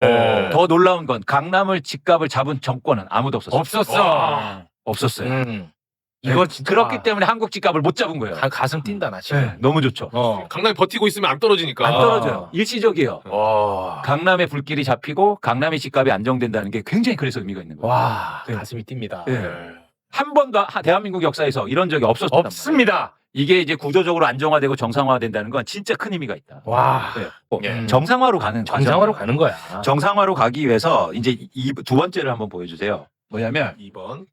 더 놀라운 건 강남을 집값을 잡은 정권은 아무도 없었어요. 없었어. 없었어요. 이거 진짜 그렇기 때문에 한국 집값을 못 잡은 거예요. 가슴 뛴다 나 지금. 네, 너무 좋죠. 강남이 버티고 있으면 안 떨어지니까. 안 떨어져요. 일시적이에요. 와. 강남에 불길이 잡히고 강남의 집값이 안정된다는 게 굉장히 그래서 의미가 있는 거예요. 와. 네. 가슴이 뜁니다. 네. 한 번도 대한민국 역사에서 이런 적이 없었단 말이에요. 없습니다. 이게 이제 구조적으로 안정화되고 정상화된다는 건 진짜 큰 의미가 있다. 와. 네. 정상화로 가는 정상화로 과정이에요. 가는 거야. 정상화로 가기 위해서 이제 두 번째를 한번 보여주세요. 뭐냐면 2번.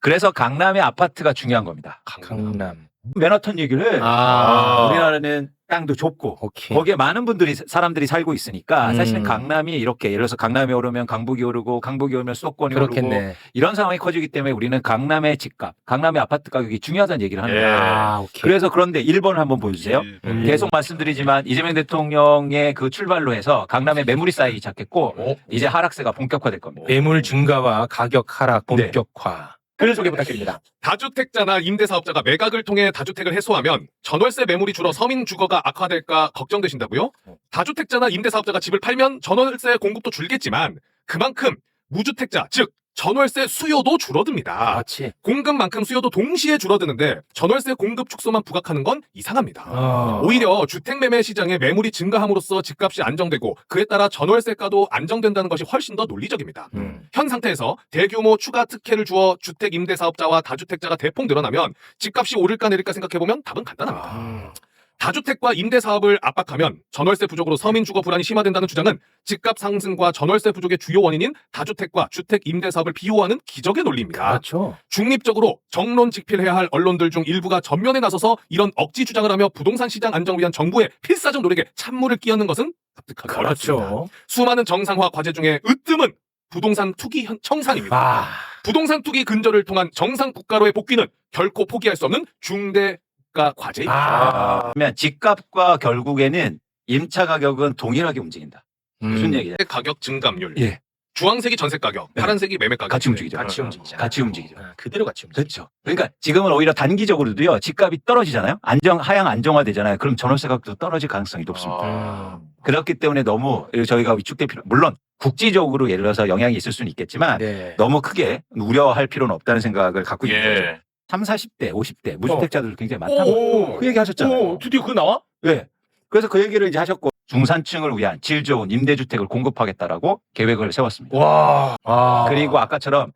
그래서 강남의 아파트가 중요한 겁니다. 강남. 맨하탄 얘기를 해. 우리나라는 땅도 좁고 오케이. 거기에 많은 사람들이 살고 있으니까 사실은 음. 강남이 이렇게 예를 들어서 강남이 오르면 강북이 오르고 강북이 오르면 수도권이 오르고 그렇겠네. 이런 상황이 커지기 때문에 우리는 강남의 집값, 강남의 아파트 가격이 중요하다는 얘기를 하는 거예요. 아, 오케이. 그래서 그런데 1번을 한번 보여주세요. 계속 음. 말씀드리지만 이재명 대통령의 그 출발로 해서 강남에 매물이 쌓이기 시작했고 이제 하락세가 본격화될 겁니다. 매물 증가와 가격 하락 본격화. 글 소개 부탁드립니다. 다주택자나 임대사업자가 매각을 통해 다주택을 해소하면 전월세 매물이 줄어 서민 주거가 악화될까 걱정되신다고요? 다주택자나 임대사업자가 집을 팔면 전월세 공급도 줄겠지만 그만큼 무주택자, 즉 전월세 수요도 줄어듭니다. 맞지. 공급만큼 수요도 동시에 줄어드는데 전월세 공급 축소만 부각하는 건 이상합니다. 오히려 주택 매매 시장에 매물이 증가함으로써 집값이 안정되고 그에 따라 전월세가도 안정된다는 것이 훨씬 더 논리적입니다. 현 상태에서 대규모 추가 특혜를 주어 주택 임대 사업자와 다주택자가 대폭 늘어나면 집값이 오를까 내릴까 생각해보면 답은 간단합니다. 다주택과 임대 사업을 압박하면 전월세 부족으로 서민 주거 불안이 심화된다는 주장은 집값 상승과 전월세 부족의 주요 원인인 다주택과 주택 임대 사업을 비호하는 기적의 논리입니다. 그렇죠. 중립적으로 정론직필해야 할 언론들 중 일부가 전면에 나서서 이런 억지 주장을 하며 부동산 시장 안정을 위한 정부의 필사적 노력에 찬물을 끼얹는 것은 납득하기 어렵습니다. 그렇죠. 수많은 정상화 과제 중에 으뜸은 부동산 투기 청산입니다. 아. 부동산 투기 근절을 통한 정상 국가로의 복귀는 결코 포기할 수 없는 중대 과제입니다. 그러면 집값과 결국에는 임차 가격은 동일하게 움직인다. 무슨 얘기냐? 가격 증감률. 예. 주황색이 전세 가격, 네. 파란색이 매매 가격. 같이 움직이죠. 같이 움직이잖아. 같이 움직이죠. 그대로 같이 움직이죠. 그렇죠. 그러니까 지금은 오히려 단기적으로도요. 집값이 떨어지잖아요. 하향 안정화되잖아요. 그럼 전월세 가격도 떨어질 가능성이 높습니다. 그렇기 때문에 너무 저희가 위축될 필요. 물론 국지적으로 예를 들어서 영향이 있을 수는 있겠지만 네. 너무 크게 우려할 필요는 없다는 생각을 갖고 있는 거죠. 예. 30, 40대, 50대 무주택자들 굉장히 많다고 그 얘기 하셨잖아요. 오, 드디어 그거 나와? 네. 그래서 그 얘기를 이제 하셨고 중산층을 위한 질 좋은 임대주택을 공급하겠다라고 계획을 세웠습니다. 와. 그리고 아까처럼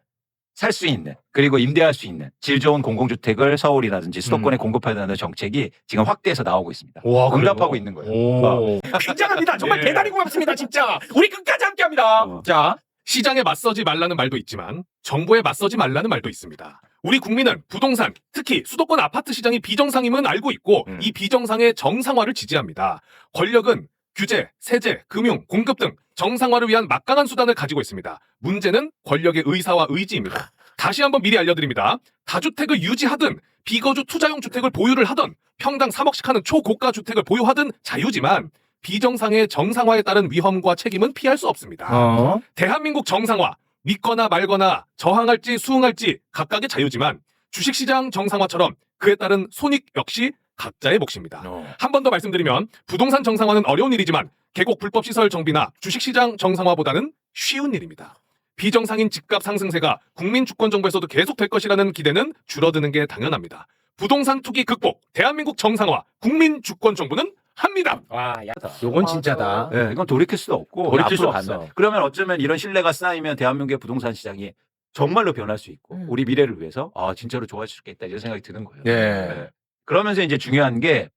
살 수 있는 그리고 임대할 수 있는 질 좋은 공공주택을 서울이라든지 수도권에 공급하자는 정책이 지금 확대해서 나오고 있습니다. 와, 응답하고 있는 거예요. 오. 굉장합니다. 정말 예. 대단히 고맙습니다. 진짜. 우리 끝까지 함께합니다. 자. 시장에 맞서지 말라는 말도 있지만 정부에 맞서지 말라는 말도 있습니다. 우리 국민은 부동산, 특히 수도권 아파트 시장이 비정상임은 알고 있고 이 비정상의 정상화를 지지합니다. 권력은 규제, 세제, 금융, 공급 등 정상화를 위한 막강한 수단을 가지고 있습니다. 문제는 권력의 의사와 의지입니다. 다시 한번 미리 알려드립니다. 다주택을 유지하든 비거주 투자용 주택을 보유를 하든 평당 3억씩 하는 초고가 주택을 보유하든 자유지만 비정상의 정상화에 따른 위험과 책임은 피할 수 없습니다. 대한민국 정상화, 믿거나 말거나 저항할지 수응할지 각각의 자유지만 주식시장 정상화처럼 그에 따른 손익 역시 각자의 몫입니다. 한 번 더 말씀드리면 부동산 정상화는 어려운 일이지만 계곡 불법 시설 정비나 주식시장 정상화보다는 쉬운 일입니다. 비정상인 집값 상승세가 국민 주권 정부에서도 계속될 것이라는 기대는 줄어드는 게 당연합니다. 부동산 투기 극복, 대한민국 정상화, 국민 주권 정부는 합니다. 와, 야다. 요건 진짜다. 네, 이건 돌이킬 수도 없고 돌이킬 수 앞으로 없어. 가면. 그러면 어쩌면 이런 신뢰가 쌓이면 대한민국의 부동산 시장이 정말로 변할 수 있고 우리 미래를 위해서 진짜로 좋아질 수 있겠다 이런 생각이 드는 거예요. 네. 그러면서 이제 중요한 게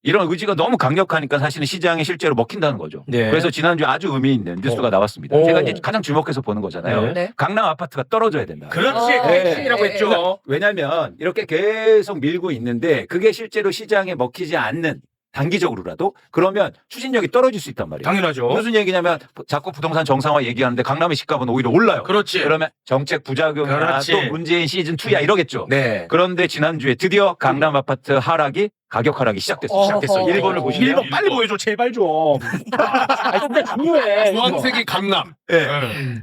이런 의지가 너무 강력하니까 사실은 시장에 실제로 먹힌다는 거죠. 네. 그래서 지난주에 아주 의미 있는 뉴스가 나왔습니다. 오. 제가 이제 가장 주목해서 보는 거잖아요. 네. 강남 아파트가 떨어져야 된다. 그렇지. 어. 그 핵심이라고 했죠. 왜냐하면 이렇게 계속 밀고 있는데 그게 실제로 시장에 먹히지 않는 단기적으로라도 그러면 추진력이 떨어질 수 있단 말이에요. 당연하죠. 무슨 얘기냐면 자꾸 부동산 정상화 얘기하는데 강남의 집값은 오히려 올라요. 그렇지. 그러면 정책 부작용이나 그렇지. 또 문재인 시즌 2야 이러겠죠. 네. 그런데 지난주에 드디어 강남 아파트 하락이 가격 하락이 시작됐어요. 시작됐어요. 1번을 보시면 1번 빨리 보여줘. 제발 좀. 근데 중요해. 주황색이 강남. 네.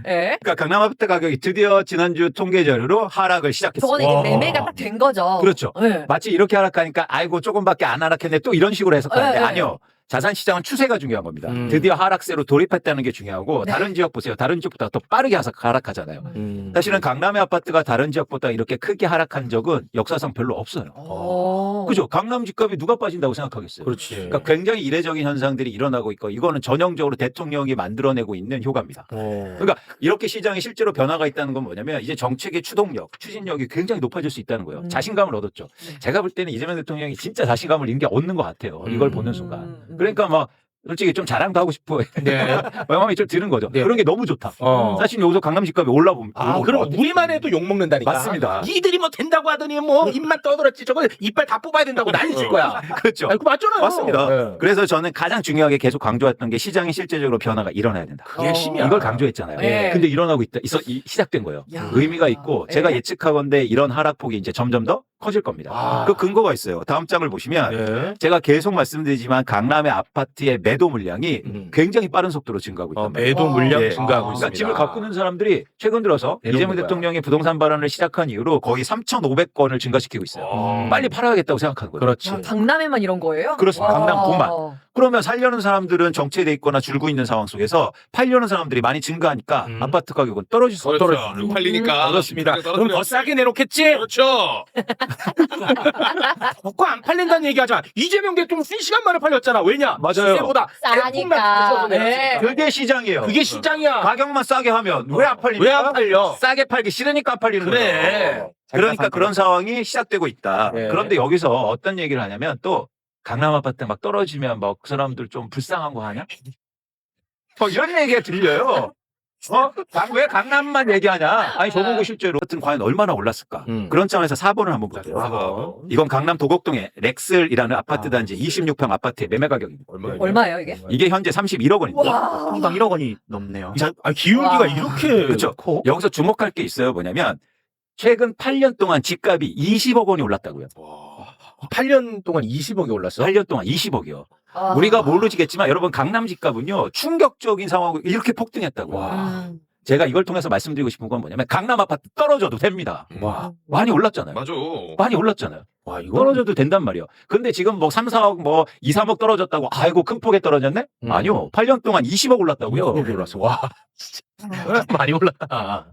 예. 그러니까 강남 아파트 가격이 드디어 지난주 통계 자료로 하락을 시작했어요. 저거는 와. 이제 매매가 딱 된 거죠. 그렇죠. 예. 마치 이렇게 하락하니까 아이고 조금밖에 안 하락했네 또 이런 식으로 해석하는데 네, 네. 아니요. 자산 시장은 추세가 중요한 겁니다. 드디어 하락세로 돌입했다는 게 중요하고 네. 다른 지역 보세요. 다른 지역보다 더 빠르게 하락하잖아요. 사실은 강남의 아파트가 다른 지역보다 이렇게 크게 하락한 적은 역사상 별로 없어요. 그죠? 강남 집값이 누가 빠진다고 생각하겠어요? 그렇지. 그러니까 굉장히 이례적인 현상들이 일어나고 있고 이거는 전형적으로 대통령이 만들어내고 있는 효과입니다. 그러니까 이렇게 시장에 실제로 변화가 있다는 건 뭐냐면 이제 정책의 추동력, 추진력이 굉장히 높아질 수 있다는 거예요. 자신감을 얻었죠. 네. 제가 볼 때는 이재명 대통령이 진짜 자신감을 이게 얻는 것 같아요. 이걸 보는 순간. 그러니까 막 솔직히 좀 자랑도 하고 싶고 네. 마음이 좀 드는 거죠. 네. 그런 게 너무 좋다. 어. 사실 여기서 강남 집값이 올라보면 그럼 우리만 해도 욕 먹는다니까. 맞습니다. 니들이 뭐 된다고 하더니 뭐 입만 떠들었지. 저거 이빨 다 뽑아야 된다고 난리 칠 거야. 그렇죠. 아니, 그거 맞잖아요. 맞습니다. 네. 그래서 저는 가장 중요하게 계속 강조했던 게 시장이 실제적으로 변화가 일어나야 된다. 그게 심이야. 이걸 강조했잖아요. 네. 근데 일어나고 시작된 거예요. 야. 의미가 있고 네. 제가 예측하건대 이런 하락폭이 이제 점점 더 커질 겁니다. 아. 그 근거가 있어요. 다음 장을 보시면 네. 제가 계속 말씀드리지만 강남의 아파트의 매도 물량이 굉장히 빠른 속도로 증가하고 있단 말이에요. 매도 물량 예. 증가하고 그러니까 있습니다. 집을 갖고 있는 사람들이 최근 들어서 내놓는 이재명 거야. 대통령이 부동산 발언을 시작한 이후로 거의 3,500건을 증가시키고 있어요. 빨리 팔아야겠다고 생각하는 거예요. 그렇지. 야, 강남에만 이런 거예요? 그렇습니다. 와. 강남 고만. 그러면 살려는 사람들은 정체돼 있거나 줄고 있는 상황 속에서 팔려는 사람들이 많이 증가하니까 아파트 가격은 떨어질 수 그렇죠. 떨어지죠. 팔리니까. 그렇습니다. 그럼 떨어뜨려야지. 더 싸게 내놓겠지? 그렇죠. 그거 안 팔린다는 얘기하지 마. 이재명 대통령 3시간 만에 팔렸잖아. 왜냐? 맞아요. 시세보다 싸니까. 네. 그게 시장이에요. 그게 시장이야. 가격만 싸게 하면 왜 안 팔립니까? 왜 안 팔려? 싸게 팔기 싫으니까 안 팔리는 그래. 거예요. 그러니까 그런 상황이 시작되고 있다. 네. 그런데 여기서 어떤 얘기를 하냐면 또 강남 아파트 막 떨어지면 막 그 사람들 좀 불쌍한 거 하냐? 이런 얘기가 들려요. 왜 강남만 얘기하냐? 아니 저보고 실제로 아파트는 과연 얼마나 올랐을까? 그런 차원에서 4번을 한번 볼게요. 4번. 이건 강남 도곡동의 렉슬이라는 아파트 단지 26평 아파트의 매매 가격입니다. 얼마예요 이게? 이게 현재 31억 원입니다. 와. 평당 1억 원이 넘네요. 기울기가 와. 이렇게 그렇죠. 커? 여기서 주목할 게 있어요. 뭐냐면 최근 8년 동안 집값이 20억 원이 올랐다고요. 8년 동안 20억이 올랐어? 8년 동안 20억이요. 아. 우리가 모르시겠지만 여러분 강남 집값은요. 충격적인 상황으로 이렇게 폭등했다고. 와. 제가 이걸 통해서 말씀드리고 싶은 건 뭐냐면 강남 아파트 떨어져도 됩니다. 와. 많이 올랐잖아요. 맞아. 많이 올랐잖아요. 와, 이거 떨어져도 된단 말이에요. 근데 지금 뭐 3, 4억 뭐 2, 3억 떨어졌다고 아이고 큰 폭에 떨어졌네? 아니요. 8년 동안 20억 올랐다고요. 20억이 올랐어. 와. 진짜 많이 올랐다.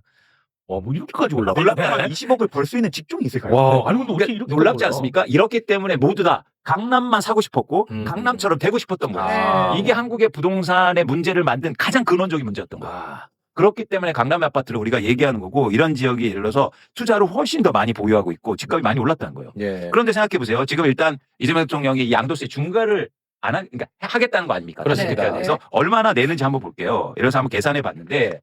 와, 뭐 이렇게까지 올라? 올라가면 20억을 벌 수 있는 직종이 있을까요? 와, 아니 근데 어떻게 이렇게 놀랍지 올라? 않습니까? 이렇기 때문에 모두 다 강남만 사고 싶었고 강남처럼 되고 싶었던 거예요. 아. 이게 한국의 부동산의 문제를 만든 가장 근원적인 문제였던 거예요. 와. 그렇기 때문에 강남의 아파트를 우리가 얘기하는 거고 이런 지역이 예를 들어서 투자를 훨씬 더 많이 보유하고 있고 집값이 많이 올랐다는 거예요. 예. 그런데 생각해 보세요. 지금 일단 이재명 대통령이 이 양도세 중과를 그러니까 하겠다는 거 아닙니까? 그렇습니다. 다시 그래서 얼마나 내는지 한번 볼게요. 예를 들어서 한번 계산해 봤는데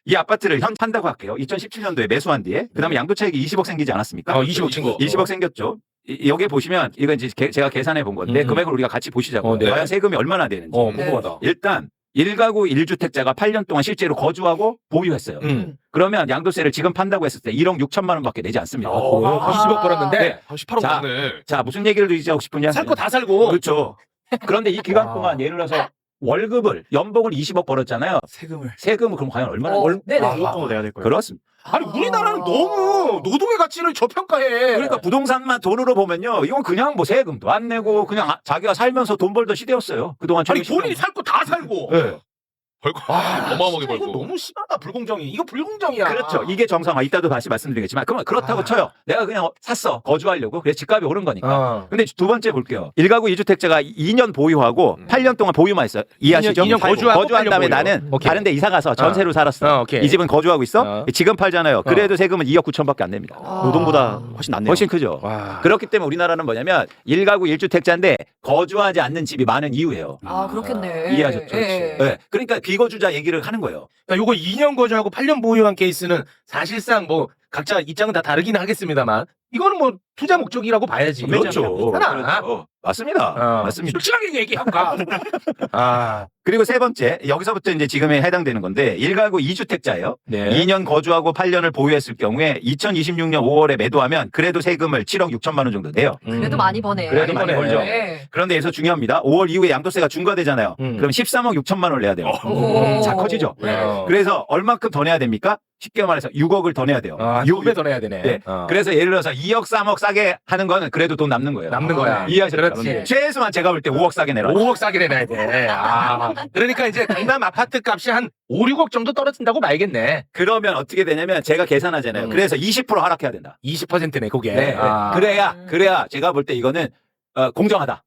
이 아파트를 판다고 할게요. 2017년도에 매수한 뒤에 그다음에 양도차익이 20억 생기지 않았습니까? 20억 친 거. 20억 생겼죠. 여기에 보시면 이건 이제 제가 계산해 본 건데 금액을 우리가 같이 보시자고요. 네. 과연 세금이 얼마나 되는지. 궁금하다. 일단 1가구 1주택자가 8년 동안 실제로 거주하고 보유했어요. 그러면 양도세를 지금 판다고 했을 때 1억 6천만 원밖에 내지 않습니다. 20억 벌었는데 네. 18억 자, 받네. 자, 무슨 얘기를 드리자고 싶으냐? 살 거 다 살고. 그렇죠. 그런데 이 기간 와. 동안 예를 들어서 연봉을 20억 벌었잖아요. 세금은 그럼 과연 얼마나? 네네. 그것도 내야 될 거예요. 그렇습니다. 아니 우리나라는 너무 노동의 가치를 저평가해. 그러니까 부동산만 돈으로 보면요. 이건 그냥 뭐 세금도 안 내고 그냥 자기가 살면서 돈 벌던 시대였어요. 그동안 아니 젊은 본인이 시절. 살 거 다 살고. 네. 벌고 와, 어마어마하게 이거 벌고. 너무 심하다 불공정이. 이거 불공정이야. 그렇죠. 이게 정상화. 이따도 다시 말씀드리겠지만 그러면 그렇다고 쳐요. 내가 그냥 샀어. 거주하려고. 그래서 집값이 오른 거니까. 근데 두 번째 볼게요. 1가구 2주택자가 2년 보유하고 8년 동안 보유만 했어요. 이해하시죠? 2년 거주하고 거주한 8년 다음에 보유. 나는 오케이. 다른 데 이사 가서 전세로 살았어. 오케이. 이 집은 거주하고 있어. 지금 팔잖아요. 그래도 세금은 2억 9천밖에 안 냅니다. 노동보다 훨씬 낫네요. 훨씬 크죠. 와. 그렇기 때문에 우리나라는 뭐냐면 1가구 1주택자인데 거주하지 않는 집이 많은 이유예요. 아 그렇겠네. 이해하셨죠? 예. 네. 그러니까 비거주자 얘기를 하는 거예요. 그러니까 요거 2년 거주하고 8년 보유한 케이스는 사실상 뭐 각자 입장은 다 다르긴 하겠습니다만 이거는 뭐 투자 목적이라고 봐야지. 그렇죠. 하나. 그렇죠. 맞습니다. 맞습니다. 솔직하게 얘기하고 가. 아, 그리고 세 번째, 여기서부터 이제 지금에 해당되는 건데 1가구 2주택자예요. 네. 2년 거주하고 8년을 보유했을 경우에 2026년 5월에 매도하면 그래도 세금을 7억 6천만 원 정도 내요. 그래도 많이 버네요. 그래도 많이 벌죠. 네. 그런데 여기서 중요합니다. 5월 이후에 양도세가 중과되잖아요. 그럼 13억 6천만 원을 내야 돼요. 오. 자, 커지죠. 네. 그래서 얼만큼 더 내야 됩니까? 쉽게 말해서 6억을 더 내야 돼요. 아, 6배 더 내야 되네. 네. 그래서 예를 들어서 2억 3억 싸게 하는 거는 그래도 돈 남는 거예요. 남는 거야. 이해하셨죠? 그렇지. 최소한 제가 볼 때 5억 싸게 내라. 5억 싸게 내놔야 돼. 아, 그러니까 이제 강남 아파트 값이 한 5, 6억 정도 떨어진다고 봐야겠네. 그러면 어떻게 되냐면 제가 계산하잖아요. 그래서 20% 하락해야 된다. 20%네, 그게. 네. 아. 그래야 제가 볼 때 이거는 공정하다.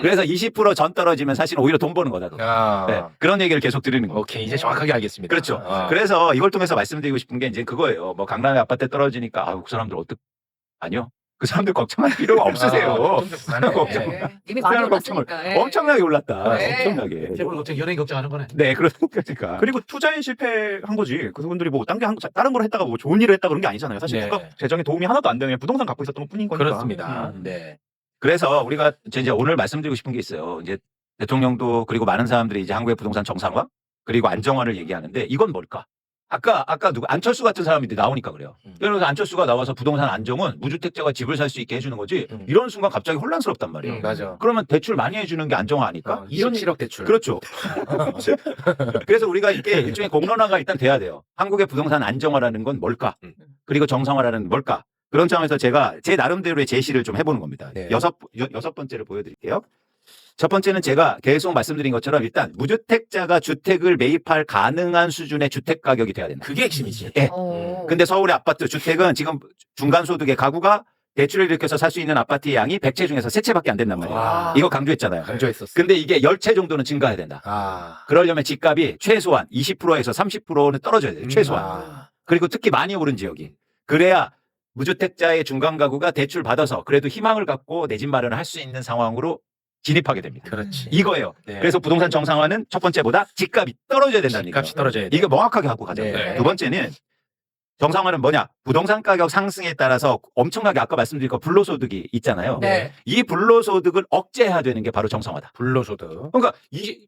그래서 20% 떨어지면 사실은 오히려 돈 버는 거다. 아. 네, 그런 얘기를 계속 드리는 거예요. 오케이, 이제 정확하게 알겠습니다. 그렇죠. 아. 그래서 이걸 통해서 말씀드리고 싶은 게 이제 그거예요. 뭐 강남의 아파트 떨어지니까 그 사람들 아니요. 그 사람들 걱정할 필요가 없으세요. 네. 이미 많이 올랐으니까. 예. 엄청나게 올랐다. 네. 엄청나게. 재벌 걱정, 연예인 걱정하는 거네. 네, 그러니까. 그리고 투자에 실패한 거지. 그분들이 뭐 다른 걸 했다가 뭐 좋은 일을 했다 그런 게 아니잖아요. 사실 네. 국가 재정에 도움이 하나도 안 되는 부동산 갖고 있었던 것뿐인 거니까. 그렇습니다. 네. 그래서 우리가 이제 오늘 말씀드리고 싶은 게 있어요. 이제 대통령도 그리고 많은 사람들이 이제 한국의 부동산 정상화 그리고 안정화를 얘기하는데 이건 뭘까? 아까 누구 안철수 같은 사람이 나오니까 그래요. 그래서 안철수가 나와서 부동산 안정은 무주택자가 집을 살 수 있게 해주는 거지. 이런 순간 갑자기 혼란스럽단 말이에요. 맞아. 그러면 대출 많이 해주는 게 안정화 아닐까? 27억 대출. 그렇죠. 그래서 우리가 이게 일종의 공론화가 일단 돼야 돼요. 한국의 부동산 안정화라는 건 뭘까? 그리고 정상화라는 건 뭘까? 그런 점에서 제가 제 나름대로의 제시를 좀 해보는 겁니다. 네. 여섯 번째를 보여드릴게요. 첫 번째는 제가 계속 말씀드린 것처럼 일단 무주택자가 주택을 매입할 가능한 수준의 주택 가격이 돼야 된다. 그게 핵심이지. 예. 어. 근데 서울의 아파트 주택은 지금 중간소득의 가구가 대출을 일으켜서 살 수 있는 아파트의 양이 100채 중에서 3채밖에 안 된단 말이에요. 와. 이거 강조했잖아요. 강조했었어. 근데 이게 10채 정도는 증가해야 된다. 아. 그러려면 집값이 최소한 20%에서 30%는 떨어져야 돼요. 최소한. 아. 그리고 특히 많이 오른 지역이. 그래야 무주택자의 중간 가구가 대출 받아서 그래도 희망을 갖고 내 집 마련을 할 수 있는 상황으로 진입하게 됩니다. 그렇지. 이거예요. 네. 그래서 부동산 정상화는 첫 번째보다 집값이 떨어져야 된다는 얘기예요. 값이 떨어져야 돼. 이거 명확하게 하고 가자. 네. 두 번째는 정상화는 뭐냐? 부동산 가격 상승에 따라서 엄청나게 아까 말씀드린 거 불로소득이 있잖아요. 네. 이 불로소득을 억제해야 되는 게 바로 정상화다. 불로소득. 그러니까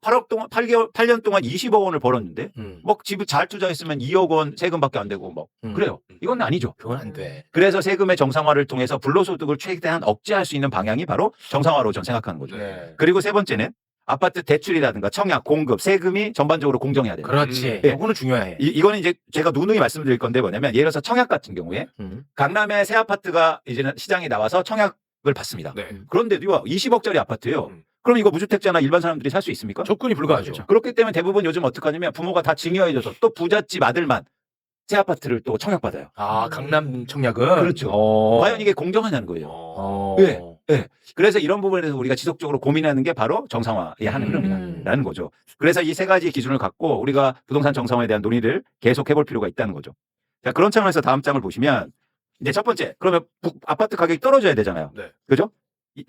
8억 동안 8년 동안 20억 원을 벌었는데 뭐 집을 잘 투자했으면 2억 원 세금밖에 안 되고 뭐 그래요. 이건 아니죠. 그건 안 돼. 그래서 세금의 정상화를 통해서 불로소득을 최대한 억제할 수 있는 방향이 바로 정상화로 전 생각하는 거죠. 네. 그리고 세 번째는 아파트 대출이라든가 청약, 공급, 세금이 전반적으로 공정해야 돼요. 그렇지. 네. 그거는 중요해. 이거는 이제 제가 누누이 말씀드릴 건데 뭐냐면 예를 들어서 청약 같은 경우에 강남에 새 아파트가 이제는 시장에 나와서 청약을 받습니다. 네. 그런데도요 20억짜리 아파트예요. 그럼 이거 무주택자나 일반 사람들이 살 수 있습니까? 조건이 불가하죠. 그렇기 때문에 대부분 요즘 어떻게 하냐면 부모가 다 증여해줘서 또 부잣집 아들만 새 아파트를 또 청약받아요. 아, 강남 청약은? 그렇죠. 과연 이게 공정하냐는 거예요. 어. 네. 네. 그래서 이런 부분에서 우리가 지속적으로 고민하는 게 바로 정상화에 하는 흐름이라는 거죠. 그래서 이 세 가지 기준을 갖고 우리가 부동산 정상화에 대한 논의를 계속 해볼 필요가 있다는 거죠. 자, 그런 차원에서 다음 장을 보시면 이제 첫 번째, 그러면 아파트 가격이 떨어져야 되잖아요. 네. 그죠?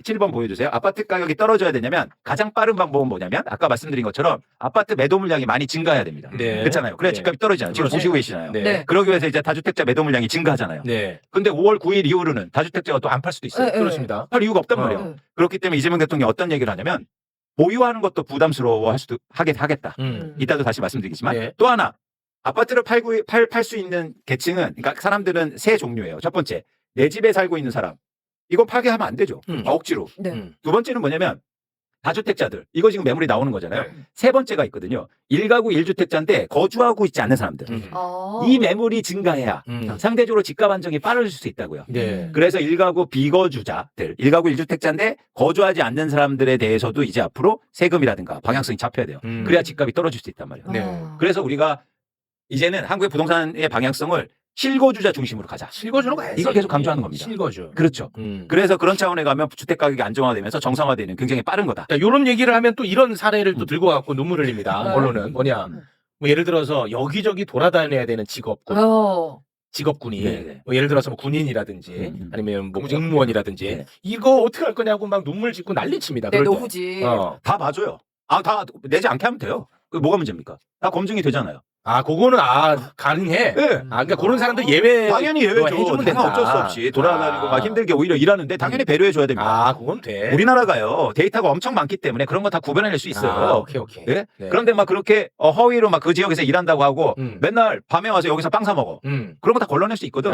7번 보여주세요. 아파트 가격이 떨어져야 되냐면 가장 빠른 방법은 뭐냐면 아까 말씀드린 것처럼 아파트 매도 물량이 많이 증가해야 됩니다. 네. 그렇잖아요. 그래야 네. 집값이 떨어지잖아요. 지금 그렇죠. 보시고 계시잖아요. 네. 네. 그러기 위해서 이제 다주택자 매도 물량이 증가하잖아요. 네. 근데 5월 9일 이후로는 다주택자가 또 안 팔 수도 있어요. 네, 네. 그렇습니다. 팔 이유가 없단 어. 말이에요. 그렇기 때문에 이재명 대통령이 어떤 얘기를 하냐면 보유하는 것도 부담스러워 할 수도 하겠다. 이따도 다시 말씀드리겠지만 네. 또 하나 아파트를 팔 수 있는 계층은 그러니까 사람들은 세 종류예요. 첫 번째 내 집에 살고 있는 사람 이건 파게 하면 안 되죠. 억지로. 네. 두 번째는 뭐냐면 다주택자들 이거 지금 매물이 나오는 거잖아요. 네. 세 번째가 있거든요. 1가구 1주택자인데 거주하고 있지 않는 사람들. 이 매물이 증가해야 상대적으로 집값 안정이 빠르실 수 있다고요. 네. 그래서 1가구 비거주자들, 1가구 1주택자인데 거주하지 않는 사람들에 대해서도 이제 앞으로 세금이라든가 방향성이 잡혀야 돼요. 그래야 집값이 떨어질 수 있단 말이에요. 네. 그래서 우리가 이제는 한국의 부동산의 방향성을 실거주자 중심으로 가자. 실거주로 가야지. 이걸 계속 강조하는 겁니다. 실거주. 그렇죠. 그래서 그런 차원에 가면 주택 가격이 안정화되면서 정상화되는 굉장히 빠른 거다. 자, 요런 얘기를 하면 또 이런 사례를 또 들고 와갖고 눈물을 흘립니다. 언론은 뭐냐. 뭐 예를 들어서 여기저기 돌아다녀야 되는 직업군. 직업군이 네네. 뭐 예를 들어서 뭐 군인이라든지 아니면 뭐 공무원이라든지 네. 이거 어떻게 할 거냐고 막 눈물 짓고 난리칩니다. 네, 그럴 때. 노후지. 다 봐줘요. 다 내지 않게 하면 돼요. 그게 뭐가 문제입니까? 다 검증이 되잖아요. 아, 그거는 가능해. 네. 그러니까 그런 사람들 예외 당연히 예외죠. 해주면 당연히 된다. 어쩔 수 없이 돌아다니고 막 힘들게 오히려 일하는데 당연히 배려해줘야 됩니다. 그건 돼. 우리나라가요 데이터가 엄청 많기 때문에 그런 거 다 구별해낼 수 있어요. 오케이. 네? 네. 그런데 막 그렇게 허위로 막 그 지역에서 일한다고 하고 맨날 밤에 와서 여기서 빵 사 먹어. 그런 거 다 걸러낼 수 있거든.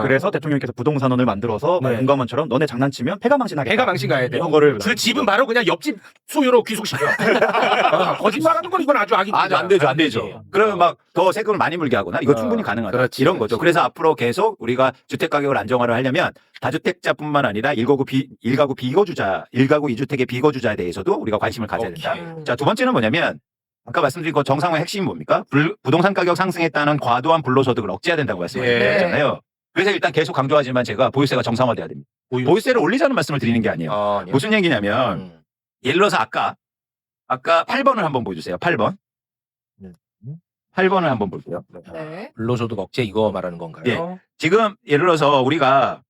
그래서 대통령께서 부동산원을 만들어서 네. 공감원처럼 너네 장난치면 폐가 망신하겠다. 폐가 망신 가야 돼. 이런 거를 그 집은 바로 그냥 옆집 소유로 귀속시켜. 거짓말하는 건 이건 아주 악이다. 안 되죠. 그러면 막 막 더 세금을 많이 물게 하거나 이거 충분히 가능하다. 그렇지, 이런 거죠. 그렇지. 그래서 앞으로 계속 우리가 주택 가격을 안정화를 하려면 다주택자뿐만 아니라 1가구 비거주자, 1가구 2주택의 비거주자에 대해서도 우리가 관심을 가져야 된다. 오케이. 자, 두 번째는 뭐냐면 아까 말씀드린 것 정상화의 핵심이 뭡니까? 부동산 가격 상승에 따른 과도한 불로소득을 억제해야 된다고 말씀드렸잖아요. 그래서 일단 계속 강조하지만 제가 보유세가 정상화돼야 됩니다. 보유세를 올리자는 말씀을 드리는 게 아니에요. 네. 무슨 얘기냐면 예를 들어서 아까 8번을 한번 보여주세요. 8번. 8번을 한번 볼게요. 네. 불로소득 억제 이거 말하는 건가요? 예. 지금 예를 들어서 우리가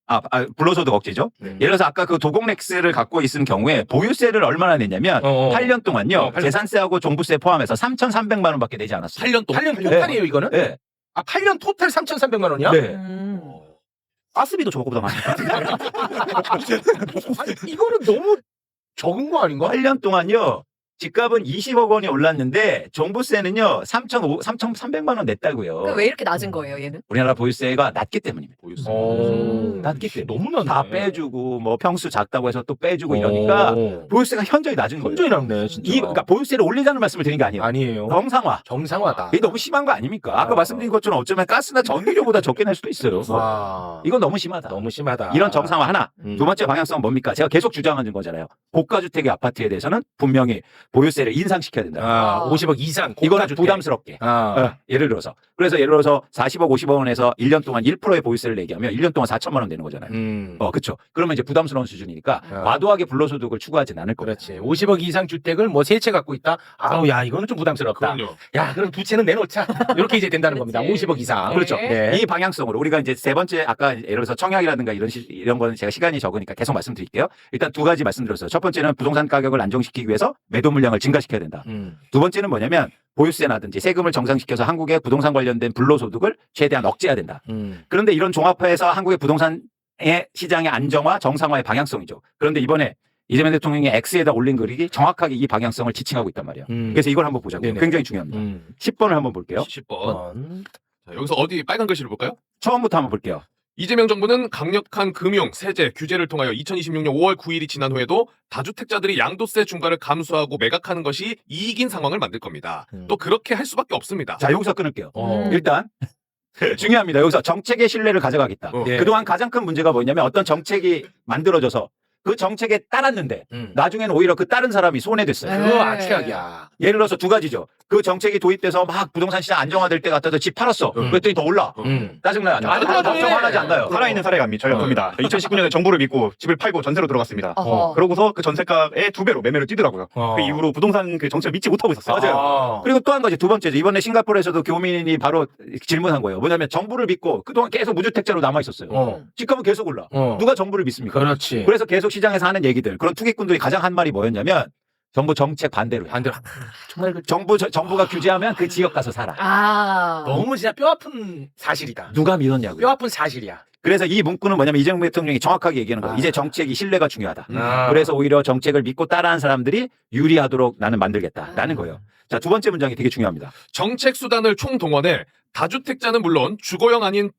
불로소득 억제죠. 네. 예를 들어서 아까 그 도공렉스를 갖고 있는 경우에 보유세를 얼마나 냈냐면 8년 동안요. 8년. 재산세하고 종부세 포함해서 3,300만 원밖에 내지 않았어요. 8년 동안 8년 토탈이에요 이거는? 네. 8년 토탈 3,300만 원이야? 네. 가스비도 저거보다 많이. 아니, 이거는 너무 적은 거 아닌가? 8년 동안요. 집값은 20억 원이 올랐는데 종부세는요. 3,300만 원 냈다고요. 그럼 왜 이렇게 낮은 거예요, 얘는? 우리나라 보유세가 낮기 때문입니다. 보유세. 낮기 때문에. 너무 다 낮네. 빼주고 뭐 평수 작다고 해서 또 빼주고 이러니까 보유세가 현저히 낮은 거예요. 현저히 낮네 진짜. 그러니까 보유세를 올리자는 말씀을 드린 게 아니에요. 아니에요. 정상화. 정상화다. 이게 너무 심한 거 아닙니까? 아까 말씀드린 것처럼 어쩌면 가스나 전기료보다 적게 낼 수도 있어요. 와. 이건 너무 심하다. 너무 심하다. 이런 정상화 하나. 음. 두 번째 방향성은 뭡니까? 제가 계속 주장하는 거잖아요. 고가주택의 아파트에 대해서는 분명히 보유세를 인상시켜야 된다. 50억 이상. 이거는 고가주택. 부담스럽게. 예를 들어서. 그래서 예를 들어서 40억, 50억 원에서 1년 동안 1%의 보유세를 내기하면 1년 동안 4천만 원 되는 거잖아요. 그렇죠. 그러면 이제 부담스러운 수준이니까 과도하게 불로소득을 추구하진 않을 거예요. 그렇지. 50억 이상 주택을 뭐 세 채 갖고 있다. 아우 야 이거는 좀 부담스럽다. 그럼요. 야 그럼 두 채는 내놓자. 이렇게 이제 된다는 겁니다. 그렇지. 50억 이상. 그렇죠. 네. 이 방향성으로 우리가 이제 세 번째 아까 예를 들어서 청약이라든가 이런 거는 제가 시간이 적으니까 계속 말씀드릴게요. 일단 두 가지 말씀드렸어요. 첫 번째는 부동산 가격을 안정시키기 위해서 매도 물량을 증가시켜야 된다. 두 번째는 뭐냐면 보유세라든지 세금을 정상시켜서 한국의 부동산 관련된 불로소득을 최대한 억제해야 된다. 그런데 이런 종합화해서 한국의 부동산의 시장의 안정화, 정상화의 방향성이죠. 그런데 이번에 이재명 대통령이 X에다 올린 글이 정확하게 이 방향성을 지칭하고 있단 말이에요. 그래서 이걸 한번 보자고요. 네네. 굉장히 중요합니다. 10번을 한번 볼게요. 10번. 자, 여기서 어디 빨간 글씨를 볼까요? 처음부터 한번 볼게요. 이재명 정부는 강력한 금융, 세제, 규제를 통하여 2026년 5월 9일이 지난 후에도 다주택자들이 양도세 중과를 감수하고 매각하는 것이 이익인 상황을 만들 겁니다. 또 그렇게 할 수밖에 없습니다. 자, 여기서 끊을게요. 음. 일단 중요합니다. 여기서 정책의 신뢰를 가져가겠다. 어. 네. 그동안 가장 큰 문제가 뭐냐면 어떤 정책이 만들어져서 그 정책에 따랐는데 나중에는 오히려 그 다른 사람이 손해됐어요. 네. 그거 악취악이야. 예를 들어서 두 가지죠. 그 정책이 도입돼서 막 부동산 시장 안정화될 때 갖다가 집 팔았어. 그랬더니 더 올라. 짜증나요? 안 나요? 짜증나지. 화나지 않나요? 살아있는 사례가 저희가 봅니다. 2019년에 정부를 믿고 집을 팔고 전세로 들어갔습니다. 어허. 그러고서 그 전세값의 2배로 매매를 뛰더라고요. 어. 그 이후로 부동산 그 정책을 믿지 못하고 있었어요. 맞아요. 그리고 또 한 가지 두 번째죠. 이번에 싱가포르에서도 교민이 바로 질문한 거예요. 뭐냐면 정부를 믿고 그동안 계속 무주택자로 남아 있었어요. 집값은 계속 올라. 누가 정부를 믿습니까? 그렇지. 그래서 계속 시장에서 하는 얘기들 그런 투기꾼들이 가장 한 말이 뭐였냐면 정부 정책 반대로 해. 반대로. 정말 그 정부가 규제하면 그 지역 가서 살아. 너무 진짜 뼈 아픈 사실이다. 누가 믿었냐고요. 뼈 아픈 사실이야. 그래서 이 문구는 뭐냐면 이재명 대통령이 정확하게 얘기하는 거예요. 이제 정책이 신뢰가 중요하다. 그래서 오히려 정책을 믿고 따라한 사람들이 유리하도록 나는 만들겠다라는 거예요. 자, 두 번째 문장이 되게 중요합니다. 정책 수단을 총동원해 다주택자는 물론 주거형 아닌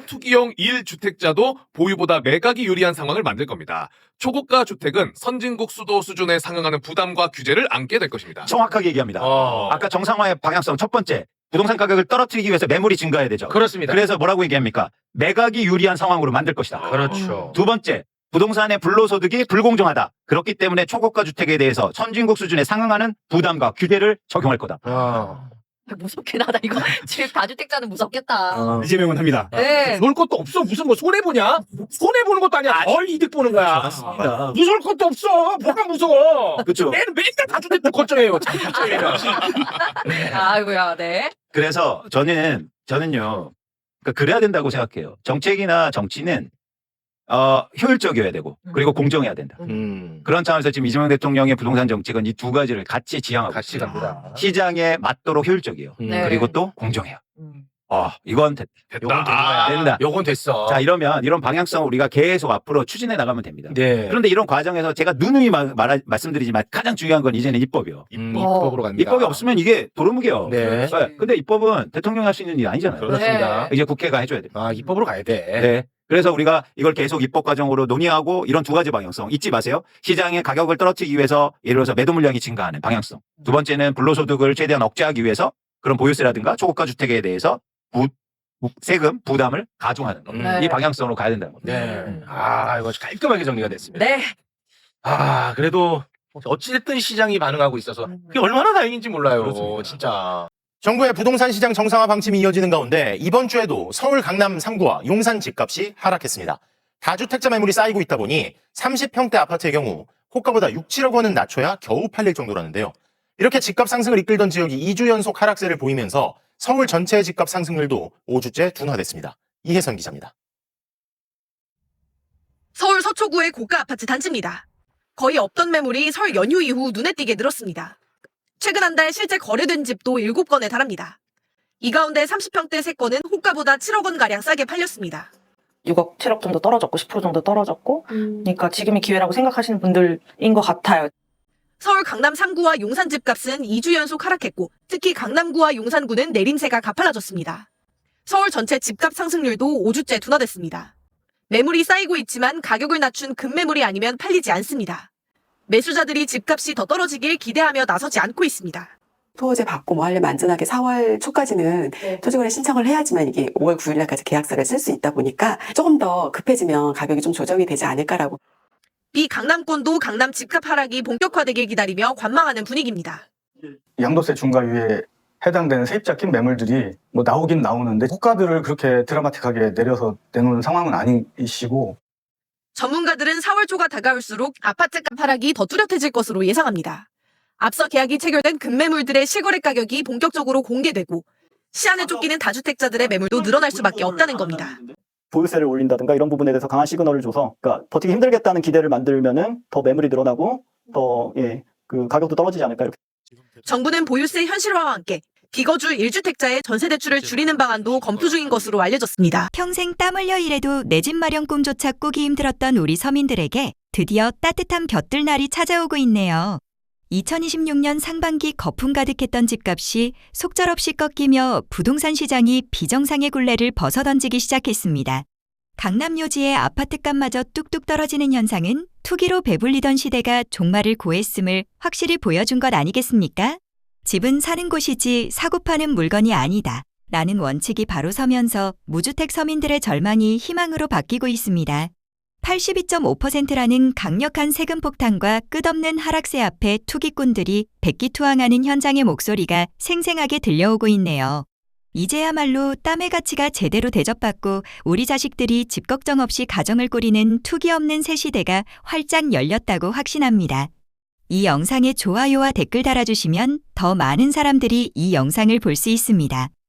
투기형 1주택자도 보유보다 매각이 유리한 상황을 만들 겁니다. 초고가 주택은 선진국 수도 수준에 상응하는 부담과 규제를 안게 될 것입니다. 정확하게 얘기합니다. 아까 정상화의 방향성 첫 번째 부동산 가격을 떨어뜨리기 위해서 매물이 증가해야 되죠. 그렇습니다. 그래서 뭐라고 얘기합니까? 매각이 유리한 상황으로 만들 것이다. 그렇죠. 두 번째, 부동산의 불로소득이 불공정하다. 그렇기 때문에 초고가 주택에 대해서 선진국 수준에 상응하는 부담과 규제를 적용할 거다. 무섭긴 하다. 이거 집 다주택자는 무섭겠다. 이재명은 합니다. 네. 무서울 것도 없어. 무슨 뭐 손해 보냐? 손해 보는 것도 아니야. 덜 이득 보는 거야. 맞습니다. 무서울 것도 없어. 뭐가 무서워? 그렇죠. 얘는 맨날 다주택도 걱정해요. 참 걱정해요. 아이고야, 네. 그래서 저는요. 그러니까 그래야 된다고 생각해요. 정책이나 정치는 효율적이어야 되고 그리고 공정해야 된다. 그런 차원에서 지금 이재명 대통령의 부동산 정책은 이 두 가지를 같이 지향하고 같이 있습니다. 갑니다. 시장에 맞도록 효율적이에요. 네. 그리고 또 공정해요. 음. 이건 됐다. 요건 된 거야. 된다. 요건 됐어. 자, 이런 방향성을 우리가 계속 앞으로 추진해 나가면 됩니다. 네. 그런데 이런 과정에서 제가 누누이 말씀드리지만 가장 중요한 건 이제는 입법이요. 입법으로 갑니다. 입법이 없으면 이게 도루묵이에요. 네. 근데 입법은 대통령이 할 수 있는 일 아니잖아요. 그렇습니다. 이제 국회가 해줘야 돼요. 입법으로 가야 돼. 네. 그래서 우리가 이걸 계속 입법 과정으로 논의하고 이런 두 가지 방향성 잊지 마세요. 시장의 가격을 떨어뜨리기 위해서 예를 들어서 매도 물량이 증가하는 방향성. 두 번째는 불로소득을 최대한 억제하기 위해서 그런 보유세라든가 초고가 주택에 대해서 세금 부담을 가중하는 겁니다. 네. 이 방향성으로 가야 된다는 겁니다. 네. 아, 이거 깔끔하게 정리가 됐습니다. 네. 아, 그래도 어찌됐든 시장이 반응하고 있어서 그게 얼마나 다행인지 몰라요. 그렇습니다. 진짜. 정부의 부동산 시장 정상화 방침이 이어지는 가운데 이번 주에도 서울 강남 3구와 용산 집값이 하락했습니다. 다주택자 매물이 쌓이고 있다 보니 30평대 아파트의 경우 호가보다 6, 7억 원은 낮춰야 겨우 팔릴 정도라는데요. 이렇게 집값 상승을 이끌던 지역이 2주 연속 하락세를 보이면서 서울 전체의 집값 상승률도 5주째 둔화됐습니다. 이혜선 기자입니다. 서울 서초구의 고가 아파트 단지입니다. 거의 없던 매물이 설 연휴 이후 눈에 띄게 늘었습니다. 최근 한 달 실제 거래된 집도 7건에 달합니다. 이 가운데 30평대 3건은 호가보다 7억 원가량 싸게 팔렸습니다. 6억, 7억 정도 떨어졌고 10% 정도 떨어졌고 그러니까 지금이 기회라고 생각하시는 분들인 것 같아요. 서울 강남 3구와 용산 집값은 2주 연속 하락했고 특히 강남구와 용산구는 내림세가 가팔라졌습니다. 서울 전체 집값 상승률도 5주째 둔화됐습니다. 매물이 쌓이고 있지만 가격을 낮춘 급매물이 아니면 팔리지 않습니다. 매수자들이 집값이 더 떨어지길 기대하며 나서지 않고 있습니다. 토지에 받고 뭐 하려면 안전하게 4월 초까지는 토지거래 신청을 해야지만 이게 5월 9일 날까지 계약서를 쓸 수 있다 보니까 조금 더 급해지면 가격이 좀 조정이 되지 않을까라고. 비강남권도 강남 집값 하락이 본격화되길 기다리며 관망하는 분위기입니다. 양도세 중과유에 해당되는 세입자 낀 매물들이 뭐 나오긴 나오는데 호가들을 그렇게 드라마틱하게 내려서 내놓는 상황은 아니시고 전문가들은 4월 초가 다가올수록 아파트값 하락이 더 뚜렷해질 것으로 예상합니다. 앞서 계약이 체결된 급매물들의 실거래 가격이 본격적으로 공개되고 시안에 쫓기는 다주택자들의 매물도 늘어날 수밖에 없다는 겁니다. 보유세를 올린다든가 이런 부분에 대해서 강한 시그널을 줘서 그러니까 버티기 힘들겠다는 기대를 만들면은 더 매물이 늘어나고 더 그 가격도 떨어지지 않을까 이렇게. 정부는 보유세 현실화와 함께 비거주 1주택자의 전세 대출을 줄이는 방안도 검토 중인 것으로 알려졌습니다. 평생 땀 흘려 일해도 내 집 마련 꿈조차 꾸기 힘들었던 우리 서민들에게 드디어 따뜻한 곁들 날이 찾아오고 있네요. 2026년 상반기 거품 가득했던 집값이 속절없이 꺾이며 부동산 시장이 비정상의 굴레를 벗어던지기 시작했습니다. 강남 요지의 아파트값마저 뚝뚝 떨어지는 현상은 투기로 배불리던 시대가 종말을 고했음을 확실히 보여준 것 아니겠습니까? 집은 사는 곳이지 사고 파는 물건이 아니다. 라는 원칙이 바로 서면서 무주택 서민들의 절망이 희망으로 바뀌고 있습니다. 82.5%라는 강력한 세금 폭탄과 끝없는 하락세 앞에 투기꾼들이 백기투항하는 현장의 목소리가 생생하게 들려오고 있네요. 이제야말로 땀의 가치가 제대로 대접받고 우리 자식들이 집 걱정 없이 가정을 꾸리는 투기 없는 새 시대가 활짝 열렸다고 확신합니다. 이 영상에 좋아요와 댓글 달아주시면 더 많은 사람들이 이 영상을 볼 수 있습니다.